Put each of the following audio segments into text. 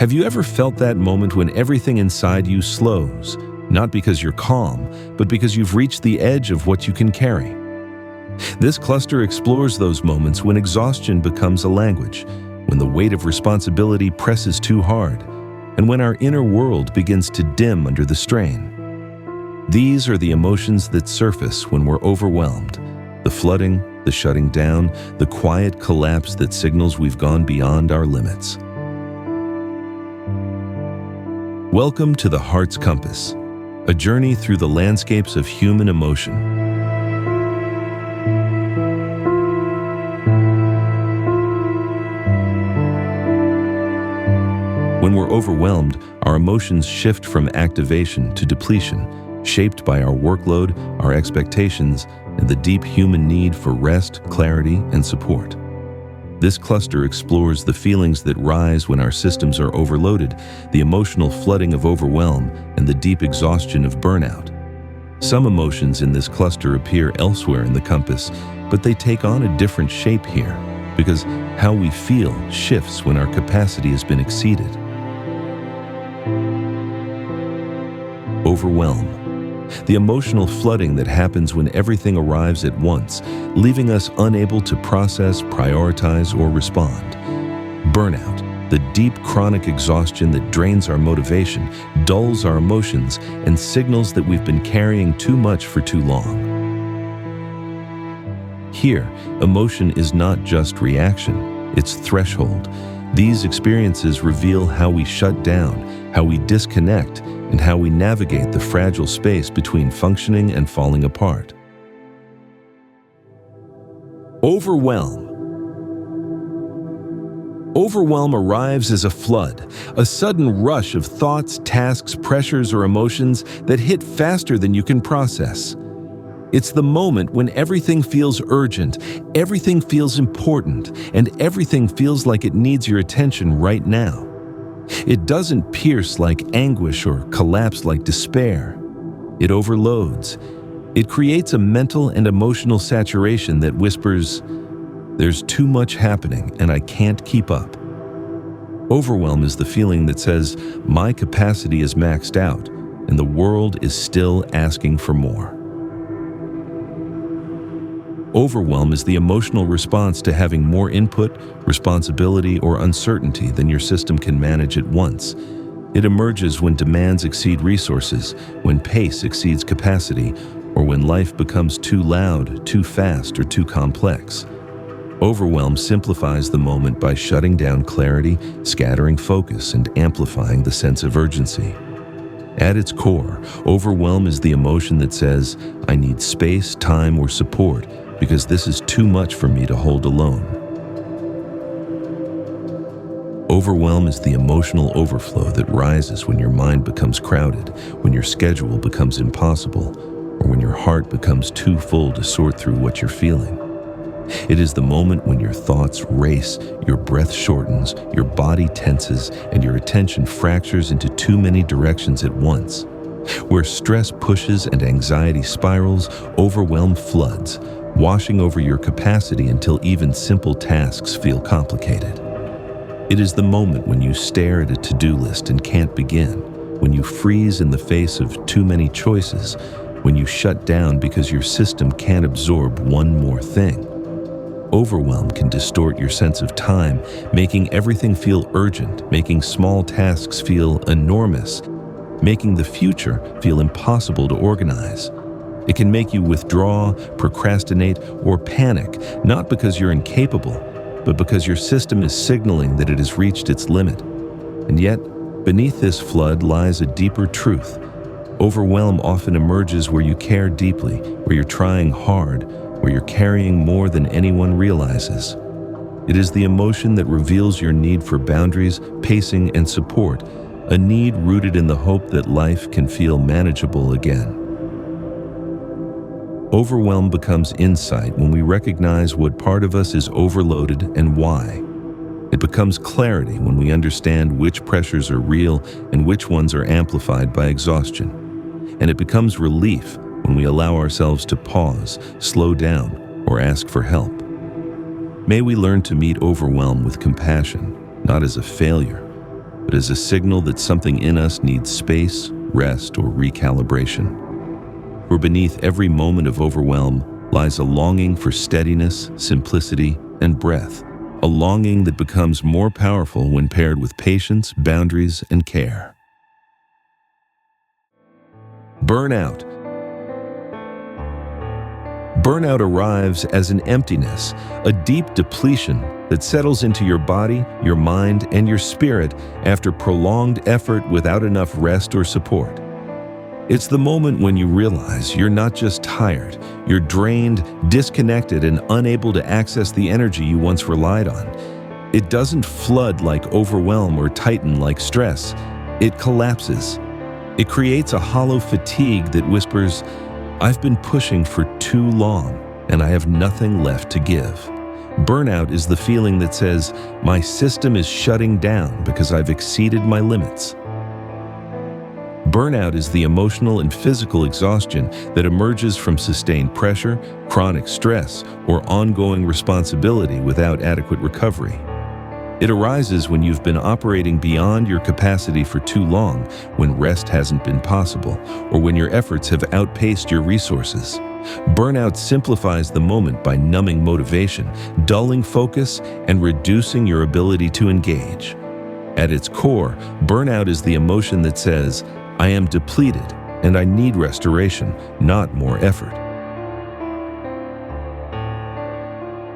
Have you ever felt that moment when everything inside you slows, not because you're calm, but because you've reached the edge of what you can carry? This cluster explores those moments when exhaustion becomes a language, when the weight of responsibility presses too hard, and when our inner world begins to dim under the strain. These are the emotions that surface when we're overwhelmed: the flooding, the shutting down, the quiet collapse that signals we've gone beyond our limits. Welcome to the Heart's Compass, a journey through the landscapes of human emotion. When we're overwhelmed, our emotions shift from activation to depletion, shaped by our workload, our expectations, and the deep human need for rest, clarity, and support. This cluster explores the feelings that rise when our systems are overloaded, the emotional flooding of overwhelm, and the deep exhaustion of burnout. Some emotions in this cluster appear elsewhere in the compass, but they take on a different shape here, because how we feel shifts when our capacity has been exceeded. Overwhelm. The emotional flooding that happens when everything arrives at once, leaving us unable to process, prioritize, or respond. Burnout. The deep chronic exhaustion that drains our motivation, dulls our emotions, and signals that we've been carrying too much for too long. Here, emotion is not just reaction, it's threshold. These experiences reveal how we shut down, how we disconnect, and how we navigate the fragile space between functioning and falling apart. Overwhelm. Overwhelm arrives as a flood, a sudden rush of thoughts, tasks, pressures, or emotions that hit faster than you can process. It's the moment when everything feels urgent, everything feels important, and everything feels like it needs your attention right now. It doesn't pierce like anguish or collapse like despair. It overloads. It creates a mental and emotional saturation that whispers, "There's too much happening and I can't keep up." Overwhelm is the feeling that says, "My capacity is maxed out and the world is still asking for more." Overwhelm is the emotional response to having more input, responsibility, or uncertainty than your system can manage at once. It emerges when demands exceed resources, when pace exceeds capacity, or when life becomes too loud, too fast, or too complex. Overwhelm simplifies the moment by shutting down clarity, scattering focus, and amplifying the sense of urgency. At its core, overwhelm is the emotion that says, "I need space, time, or support, because this is too much for me to hold alone." Overwhelm is the emotional overflow that rises when your mind becomes crowded, when your schedule becomes impossible, or when your heart becomes too full to sort through what you're feeling. It is the moment when your thoughts race, your breath shortens, your body tenses, and your attention fractures into too many directions at once. Where stress pushes and anxiety spirals, overwhelm floods, washing over your capacity until even simple tasks feel complicated. It is the moment when you stare at a to-do list and can't begin, when you freeze in the face of too many choices, when you shut down because your system can't absorb one more thing. Overwhelm can distort your sense of time, making everything feel urgent, making small tasks feel enormous, making the future feel impossible to organize. It can make you withdraw, procrastinate, or panic, not because you're incapable, but because your system is signaling that it has reached its limit. And yet, beneath this flood lies a deeper truth. Overwhelm often emerges where you care deeply, where you're trying hard, where you're carrying more than anyone realizes. It is the emotion that reveals your need for boundaries, pacing, and support, a need rooted in the hope that life can feel manageable again. Overwhelm becomes insight when we recognize what part of us is overloaded and why. It becomes clarity when we understand which pressures are real and which ones are amplified by exhaustion. And it becomes relief when we allow ourselves to pause, slow down, or ask for help. May we learn to meet overwhelm with compassion, not as a failure, but as a signal that something in us needs space, rest, or recalibration. For beneath every moment of overwhelm lies a longing for steadiness, simplicity, and breath, a longing that becomes more powerful when paired with patience, boundaries, and care. Burnout. Burnout arrives as an emptiness, a deep depletion that settles into your body, your mind, and your spirit after prolonged effort without enough rest or support. It's the moment when you realize you're not just tired, you're drained, disconnected, and unable to access the energy you once relied on. It doesn't flood like overwhelm or tighten like stress. It collapses. It creates a hollow fatigue that whispers, "I've been pushing for too long, and I have nothing left to give." Burnout is the feeling that says, "My system is shutting down because I've exceeded my limits." Burnout is the emotional and physical exhaustion that emerges from sustained pressure, chronic stress, or ongoing responsibility without adequate recovery. It arises when you've been operating beyond your capacity for too long, when rest hasn't been possible, or when your efforts have outpaced your resources. Burnout simplifies the moment by numbing motivation, dulling focus, and reducing your ability to engage. At its core, burnout is the emotion that says, "I am depleted and I need restoration, not more effort."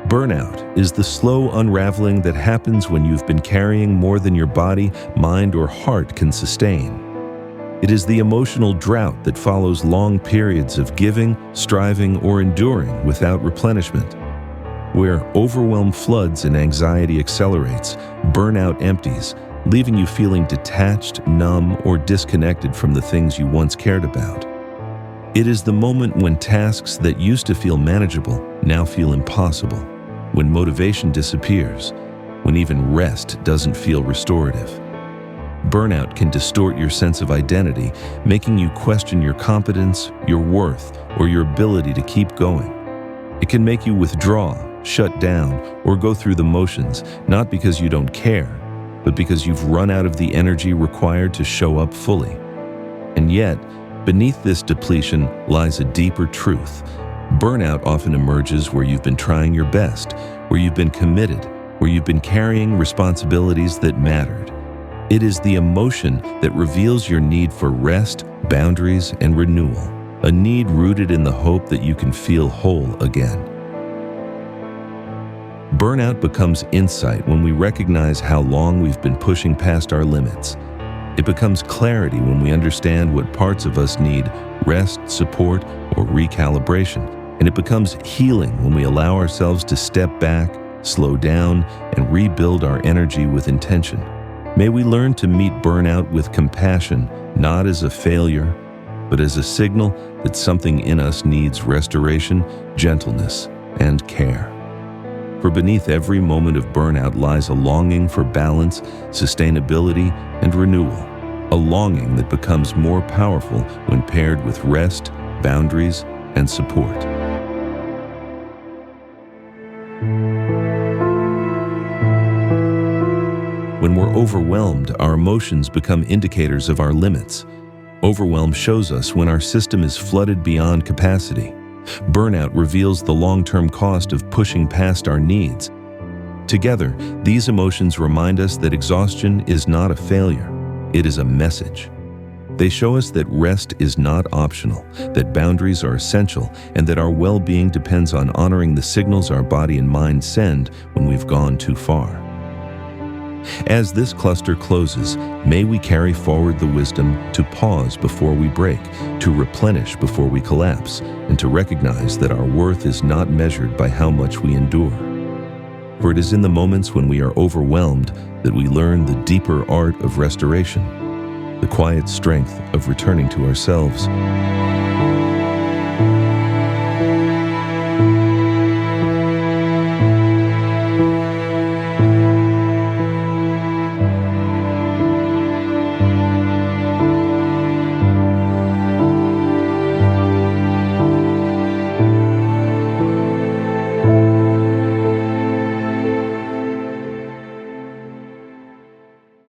Burnout is the slow unraveling that happens when you've been carrying more than your body, mind, or heart can sustain. It is the emotional drought that follows long periods of giving, striving, or enduring without replenishment. Where overwhelm floods and anxiety accelerates, burnout empties, leaving you feeling detached, numb, or disconnected from the things you once cared about. It is the moment when tasks that used to feel manageable now feel impossible, when motivation disappears, when even rest doesn't feel restorative. Burnout can distort your sense of identity, making you question your competence, your worth, or your ability to keep going. It can make you withdraw, shut down, or go through the motions, not because you don't care, but because you've run out of the energy required to show up fully. And yet, beneath this depletion lies a deeper truth. Burnout often emerges where you've been trying your best, where you've been committed, where you've been carrying responsibilities that mattered. It is the emotion that reveals your need for rest, boundaries, and renewal, a need rooted in the hope that you can feel whole again. Burnout becomes insight when we recognize how long we've been pushing past our limits. It becomes clarity when we understand what parts of us need rest, support, or recalibration. And it becomes healing when we allow ourselves to step back, slow down, and rebuild our energy with intention. May we learn to meet burnout with compassion, not as a failure, but as a signal that something in us needs restoration, gentleness, and care. For beneath every moment of burnout lies a longing for balance, sustainability, and renewal, a longing that becomes more powerful when paired with rest, boundaries, and support. When we're overwhelmed, our emotions become indicators of our limits. Overwhelm shows us when our system is flooded beyond capacity. Burnout reveals the long-term cost of pushing past our needs. Together, these emotions remind us that exhaustion is not a failure, it is a message. They show us that rest is not optional, that boundaries are essential, and that our well-being depends on honoring the signals our body and mind send when we've gone too far. As this cluster closes, may we carry forward the wisdom to pause before we break, to replenish before we collapse, and to recognize that our worth is not measured by how much we endure. For it is in the moments when we are overwhelmed that we learn the deeper art of restoration, the quiet strength of returning to ourselves.